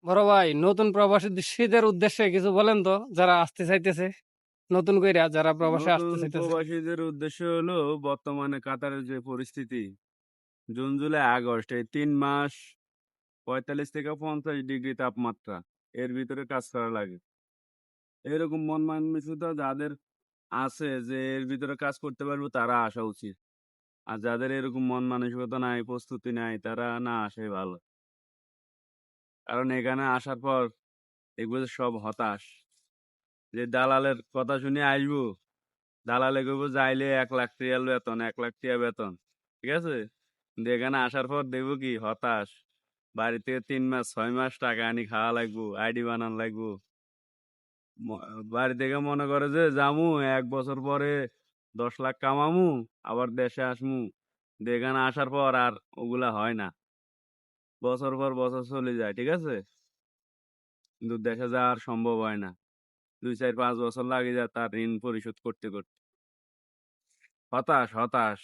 বড় ভাই নতুন প্রবাসীদের উদ্দেশ্যে কিছু বলেন তো, যারা আসতে চাইতেছে নতুন কইরা, যারা প্রবাসে নতুন আসতে চাইতেছে। প্রবাসীদের উদ্দেশ্য হলো বর্তমানে কাতারের যে পরিস্থিতি, জুন জুলাই আগস্ট এই 3 মাস 45 থেকে 50 ডিগ্রি তাপমাত্রা, এর ভিতরে কাজ করা লাগে। এরকম মন মানসিকতা যাদের আছে যে এর ভিতরে কাজ করতে পারবো তারা আসা উচিত। আর যাদের এরকম মন মানসিকতা নাই, প্রস্তুতি নাই, তারা না আসাই ভালো। কারণ এখানে আসার পর দেখবো যে সব হতাশ। যে দালালের কথা শুনে আসবো, দালালে কইবো যাইলে 1 লাখ রিয়াল বেতন, 1 লাখ টাকা বেতন, ঠিক আছে? কিন্তু এখানে আসার পর দেখবো কি হতাশ। বাড়ি থেকে 3 মাস 6 মাস টাকা আনি খাওয়া লাগবো, আইডি বানান লাগবো। ম- বাড়ি থেকে মনে করে যে জামু 1 বছর পরে 10 লাখ কামামু, আবার দেশে আসমু। কিন্তু এখানে আসার পর আর ওগুলা হয় না। বছর পর বছর চলে যায়, ঠিক আছে? কিন্তু দেশে যাওয়ার সম্ভব হয় না। 2 4 5 বছর লাগে যায় তার ঋণ পরিশোধ করতে করতে। হতাশ হতাশ।